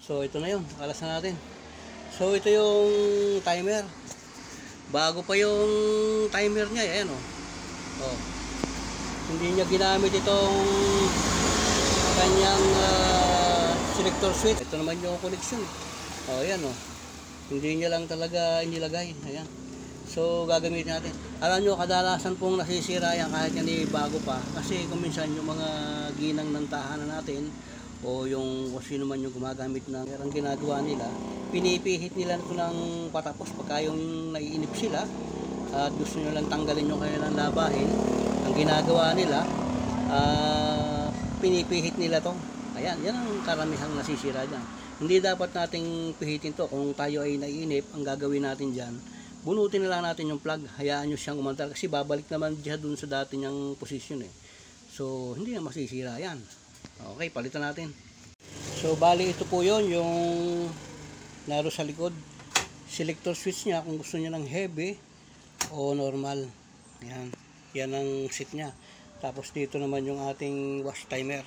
So ito na yun, alas na natin. So ito yung timer. Bago pa yung timer niya, ayan oh. Oh. Hindi niya ginamit itong kanyang selector switch. Ito naman yung connection. Oh, ayan oh. Hindi niya lang talaga inilagay. Ayan. So gagamitin natin. Alam nyo, kadalasan pong nasisira yan kahit yan bago pa. Kasi kung minsan yung mga ginang ng tahanan natin o yung kung sino man yung gumagamit ng ang ginagawa nila, pinipihit nila ito ng patapos pagka yung naiinip sila at gusto nyo lang tanggalin yung kanilang labahin. Ang ginagawa nila, pinipihit nila to. Ayan, yan ang karamihang nasisira dyan. Hindi dapat nating pihitin to. Kung tayo ay naiinip, ang gagawin natin dyan, bunutin na lang natin yung plug, hayaan nyo siyang umandar kasi babalik naman siya dun sa dati niyang posisyon eh. So hindi na masisira yan. Okay, palitan natin. So bali ito po yon yung naro sa likod. Selector switch niya kung gusto niya ng heavy o normal. Yan, yan ang set niya. Tapos dito naman yung ating wash timer.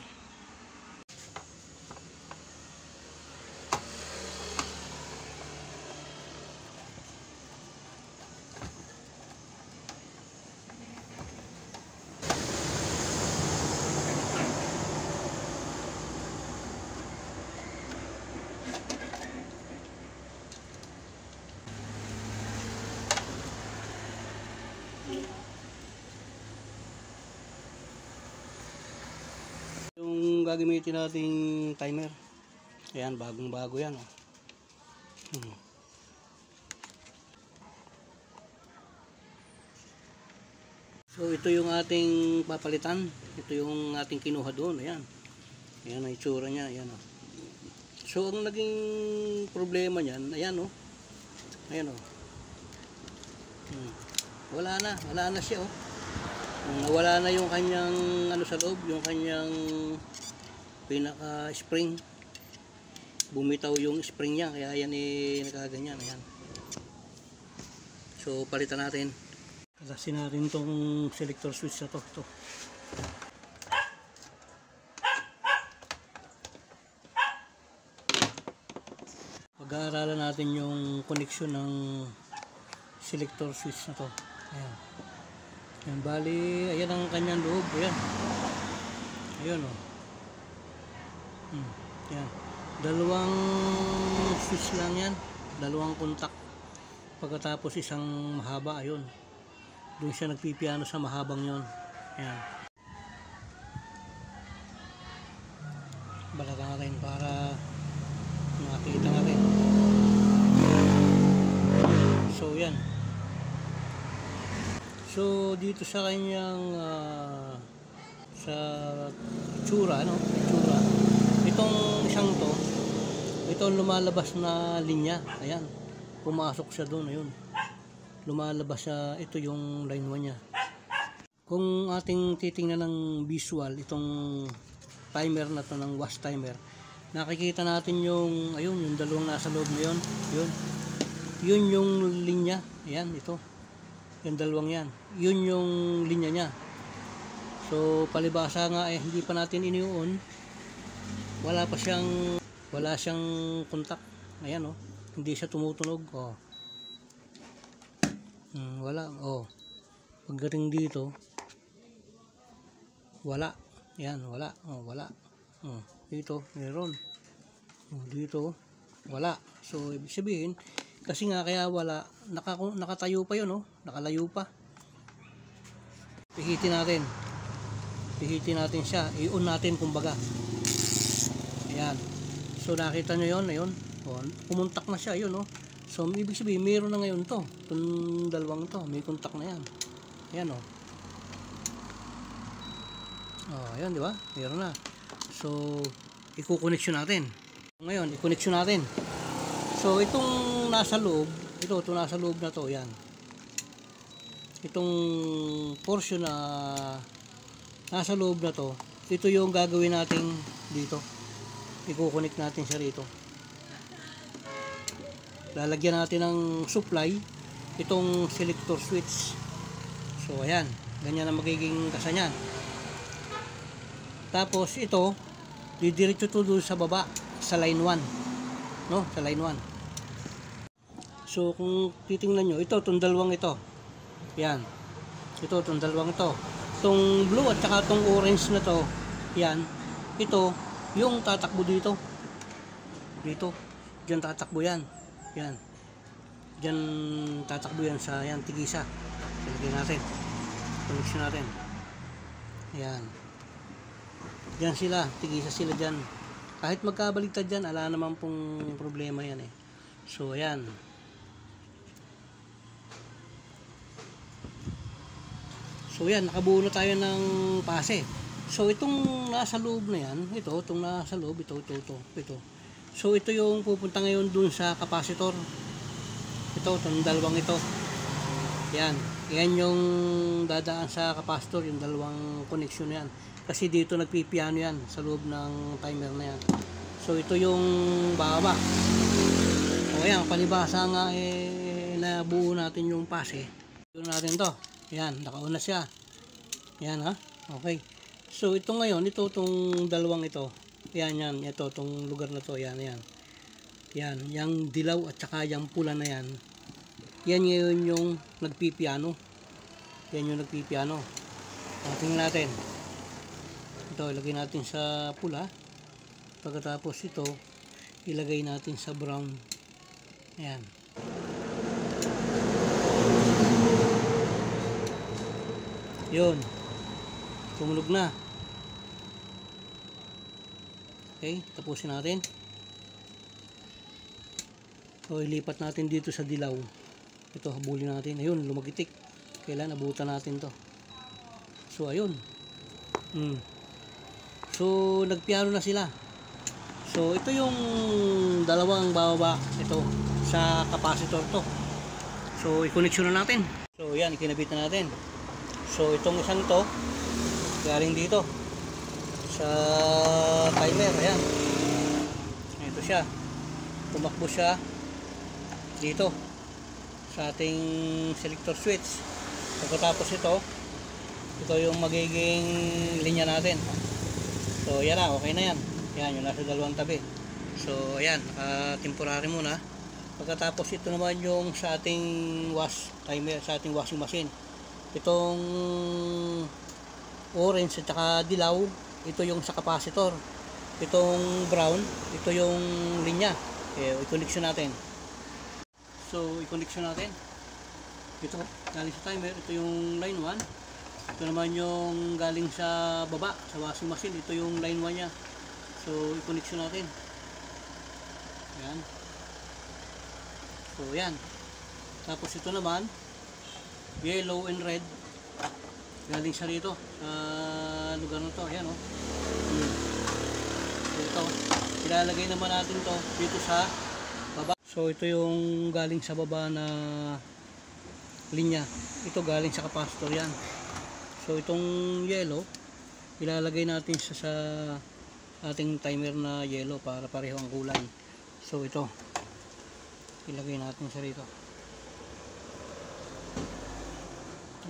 Yung gagamitin nating timer, ayan, bagong bago yan oh. So ito yung ating papalitan, ito yung ating kinuha doon, ayan, ayan ang itsura niya, ayan oh. So ang naging problema niyan, ayan oh, ayan oh. Wala na siya oh. Nawala na yung kanyang ano sa loob, yung kanyang pinaka spring. Bumitaw yung spring niya, kaya yan nakaganyan, ayan. So palitan natin. Kalasin natin tong selector switch na to. Ito. Pag-aaralan natin yung connection ng selector switch na to. Ayan. Yan, bali, ayan ang kanyang loob, ayan. Ayan o. Yan. Dalawang switch lang yan. Dalawang kontak. Pagkatapos isang mahaba, ayun. Doon siya nagpipiano sa mahabang yon. Ayan. Balatan natin para makita natin. So, yan. So dito sa kanyang sa itsura, no? Itsura. Itong isang to, itong lumalabas na linya, ayan. Pumasok siya doon, ayun. Lumalabas siya, ito yung line 1 niya. Kung ating titingnan ng visual, itong timer na to ng wash timer, nakikita natin yung, ayun, yung dalawang nasa loob na yun, yun. Yun yung linya, ayan, ito. Yung dalawang yan, yun yung linya niya. So palibasa nga hindi pa natin iniuon, wala siyang kontak. Ayan oh, hindi siya tumutunog oh. Wala oh. Pagdating dito wala, yan wala oh, wala oh. Dito meron oh, dito wala. So ibig sabihin kasi nga kaya wala, nakatayo pa yun oh, nakalayo pa. Pihitin natin siya, i-on natin kumbaga. Ayan, so nakita nyo yun, ayun oh, pumuntak na siya, yun oh. So ibig sabihin meron na ngayon to, itong dalawang to, may kontak na yan. Ayan oh. Oh, ayan di ba? Meron na. So i-connection natin. Ngayon, i-connection natin. So itong nasa loob, ito nasa loob na to, yan. Itong portion na nasa loob na to, ito yung gagawin natin dito. I-connect natin siya rito. Lalagyan natin ng supply itong selector switch. So ayan, ganyan ang magiging kasanyan. Tapos ito, didiretso to doon sa baba, sa line 1. no, sa line 1. So kung titingnan nyo, ito itong dalawang ito, yan, ito itong dalawang ito, itong blue at saka itong orange na to, yan, ito yung tatakbo dito, dyan tatakbo yan, yan, dyan tatakbo yan sa yan tigisa. Ilagay natin, connection natin, yan, dyan sila, tigisa sila dyan. Kahit magkabaligtad dyan, ala naman pong problema yan eh. So ayan, so yan, nakabuo na tayo ng pase. So itong nasa loob na yan, itong nasa loob, ito. So ito yung pupunta ngayon dun sa capacitor. Itong dalawang ito. Yan yung dadaan sa capacitor, yung dalawang connection yan. Kasi dito nagpipiano yan sa loob ng timer na yan. So ito yung baba. O yan, palibasa nga nabuo natin yung pase. Ito natin to. Yan, nakauna siya. Yan ha. Okay. So ito ngayon, itong dalawang ito. Yan. Ito, itong lugar na to. Yan. Yan, yung dilaw at saka yung pula na yan. Yan ngayon yung nagpipiano. Yan yung nagpipiano. Tingnan natin. Ito, ilagay natin sa pula. Pagkatapos ito, ilagay natin sa brown. Ayan. Yun. Tumunog na. Okay, tapusin natin. So, ilipat natin dito sa dilaw. Ito, habulin natin. Ayun, lumagitik. Kailan abutan natin to. So, ayun. So nagpiano na sila. So ito yung dalawang bababa ito sa capacitor to. So i-connection na natin. So yan, ikinabit na natin. So itong isang to galing dito sa timer. Ayan, ito siya, tumakbo siya dito sa ating selector switch. Pagkatapos ito yung magiging linya natin. So yan na, okay na yan. Yan, yung nasa dalawang tabi. So ayan, temporary muna. Pagkatapos ito naman yung sa ating wash timer, sa ating washing machine. Itong orange at saka dilaw, ito yung sa capacitor. Itong brown, ito yung linya. I-connection natin. So i-connection natin. Ito, galing sa timer, ito yung line 1. Ito naman yung galing sa baba, sa washing machine. Ito yung line 1 nya. So, i-connection natin. Ayan. So, ayan. Tapos ito naman, yellow and red. Galing sa rito, sa lugar na to. Ayan o. So, ito. Ilalagay naman natin to dito sa baba. So, ito yung galing sa baba na linya. Ito galing sa capacitor yan. So itong yellow, ilalagay natin sa ating timer na yellow para pareho ang kulay. So ito, ilagay natin sa rito.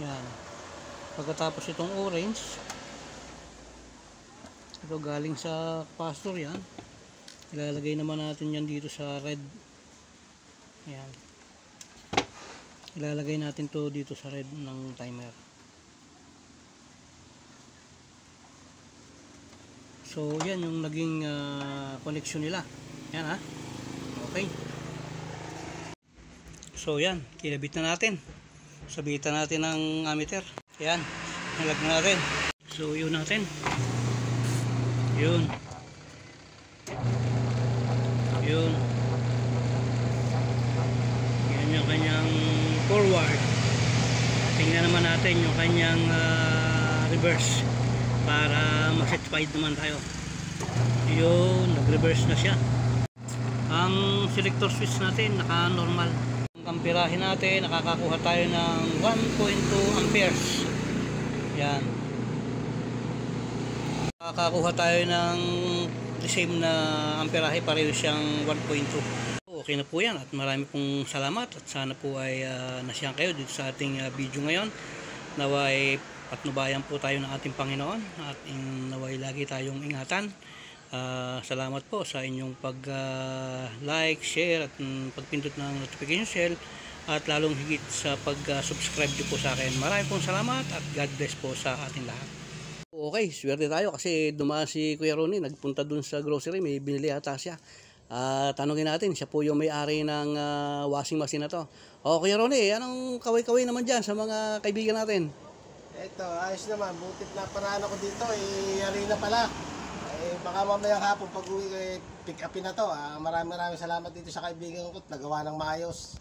Yan. Pagkatapos itong orange, ito galing sa capacitor yan. Ilalagay naman natin yan dito sa red. Yan. Ilalagay natin to dito sa red ng timer. So yan yung naging connection nila. Yan ha. Okay. So yan, kinabit na natin. Sabitan natin ng ammeter. Yan, nalag na natin. So yun natin. Yun. Yun. Yan yung kanyang forward. Tingnan naman natin yung kanyang reverse para ma-satisfied naman tayo. Yun, nag-reverse na siya. Ang selector switch natin naka-normal. Ang amperahe natin, nakakakuha tayo ng 1.2 amperes. Yan. Nakakakuha tayo ng the same na amperahe, pareho siyang 1.2. Okay na po yan at marami pong salamat at sana po ay nasiyahan kayo dito sa ating video ngayon. Naway patnubayan po tayo ng ating Panginoon at naway lagi tayong ingatan Salamat po sa inyong pag-like, share at pagpindot ng notification bell at lalong higit sa pag-subscribe po sa akin. Maraming pong salamat at God bless po sa ating lahat. Okay, swerte tayo kasi dumaan si Kuya Ronnie, nagpunta dun sa grocery, may binili ata siya. Tanungin natin, siya po yung may-ari ng washing machine na to. Kuya Ronnie, anong kaway-kaway naman dyan sa mga kaibigan natin? Ito, ayos naman. Butit na paraan ako dito. Yari na pala. Baka mamayang hapon pag uwi, pick upin na to. Maraming salamat dito sa kaibigan ko. Nagawa ng maayos.